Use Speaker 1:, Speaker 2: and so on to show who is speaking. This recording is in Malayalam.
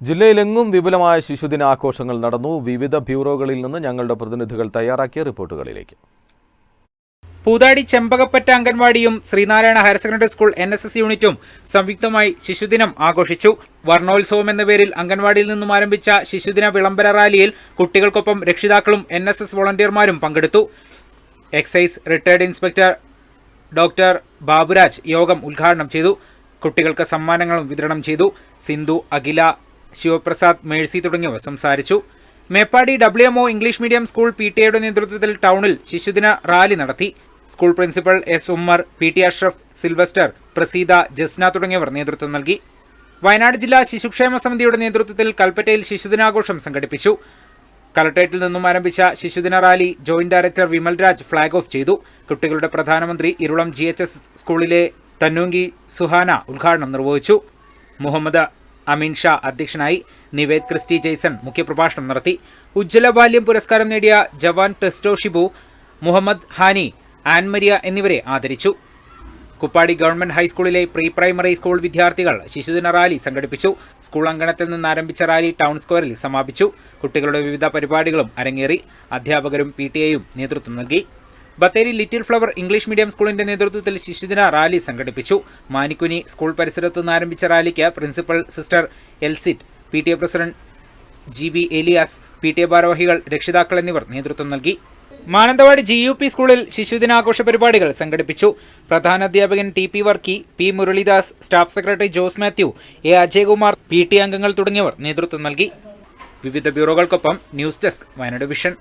Speaker 1: ജില്ലയിലെങ്ങും വിപുലമായ ശിശുദിനാഘോഷങ്ങൾ നടന്നു. വിവിധ ബ്യൂറോകളിൽ നിന്ന് ഞങ്ങളുടെ പ്രതിനിധികൾ തയ്യാറാക്കിയ റിപ്പോർട്ടുകളിലേക്ക്.
Speaker 2: പൂതാടി ചെമ്പകപ്പറ്റ അംഗൻവാടിയും Sreenarayana higher secondary school NSS യൂണിറ്റും സംയുക്തമായി ശിശുദിനം ആഘോഷിച്ചു. വർണ്ണോത്സവം എന്ന പേരിൽ അംഗൻവാടിയിൽ നിന്നും ആരംഭിച്ച ശിശുദിന വിളംബര റാലിയിൽ കുട്ടികൾക്കൊപ്പം രക്ഷിതാക്കളും NSS വോളണ്ടിയർമാരും പങ്കെടുത്തു. Excise retired inspector doctor Baburaj യോഗം ഉദ്ഘാടനം ചെയ്തു. കുട്ടികൾക്ക് സമ്മാനങ്ങളും വിതരണം ചെയ്തു. സിന്ധു, അഖില, ശിവപ്രസാദ്, മേഴ്സി തുടങ്ങിയവർ സംസാരിച്ചു. Meppadi WMO English medium school PTA നേതൃത്വത്തിൽ ടൗണിൽ ശിശുദിന റാലി നടത്തി. School principal S. Ummer, PT Ashraf, Sylvester, Praseeda, Jasna തുടങ്ങിയവർ നേതൃത്വം നൽകി. വയനാട് ജില്ലാ ശിശുക്ഷേമ സമിതിയുടെ നേതൃത്വത്തിൽ കൽപ്പറ്റയിൽ ശിശുദിനാഘോഷം സംഘടിപ്പിച്ചു. കളക്ടറേറ്റിൽ നിന്നും ആരംഭിച്ച ശിശുദിന rally joint director Vimal Raj flag off ചെയ്തു. കുട്ടികളുടെ പ്രധാനമന്ത്രി ഇരുളം GHS സ്കൂളിലെ തന്നൂങ്കി സുഹാന ഉദ്ഘാടനം നിർവഹിച്ചു. മുഹമ്മദ് അമീൻ ഷാ അധ്യക്ഷനായി. നിവേദ് ക്രിസ്റ്റി ജെയ്സൺ മുഖ്യപ്രഭാഷണം നടത്തി. ഉജ്ജ്വല ബാല്യം പുരസ്കാരം നേടിയ ജവാൻ ടെസ്റ്റോ ഷിബു, മുഹമ്മദ് ഹാനി, ആൻമരിയ എന്നിവരെ ആദരിച്ചു. കുപ്പാടി ഗവൺമെന്റ് ഹൈസ്കൂളിലെ പ്രീ പ്രൈമറി സ്കൂൾ വിദ്യാർത്ഥികൾ ശിശുദിന റാലി സംഘടിപ്പിച്ചു. സ്കൂൾ അങ്കണത്തിൽ നിന്ന് ആരംഭിച്ച റാലി ടൗൺ സ്ക്വയറിൽ സമാപിച്ചു. കുട്ടികളുടെ വിവിധ പരിപാടികളും അരങ്ങേറി. അധ്യാപകരും PTA-യും നേതൃത്വം നൽകി. Bathery little flower English medium സ്കൂളിന്റെ നേതൃത്വത്തിൽ ശിശുദിന റാലി സംഘടിപ്പിച്ചു. മാനിക്കുനി സ്കൂൾ പരിസരത്ത് നിന്ന് ആരംഭിച്ച റാലിക്ക് principal sister Elsit, PTA president GB Elias, PTA ഭാരവാഹികൾ, രക്ഷിതാക്കൾ എന്നിവർ നേതൃത്വം നൽകി. മാനന്തവാടി GUP സ്കൂളിൽ ശിശുദിനാഘോഷ പരിപാടികൾ സംഘടിപ്പിച്ചു. പ്രധാനാധ്യാപകൻ TP Varkey, P. Muraleedas, staff secretary Jose Mathew, A. Ajayakumar, PTA അംഗങ്ങൾ തുടങ്ങിയവർ നേതൃത്വം നൽകി. വിവിധ ബ്യൂറോകൾക്കൊപ്പം ന്യൂസ് ഡെസ്ക്, വയനാട് വിഷൻ.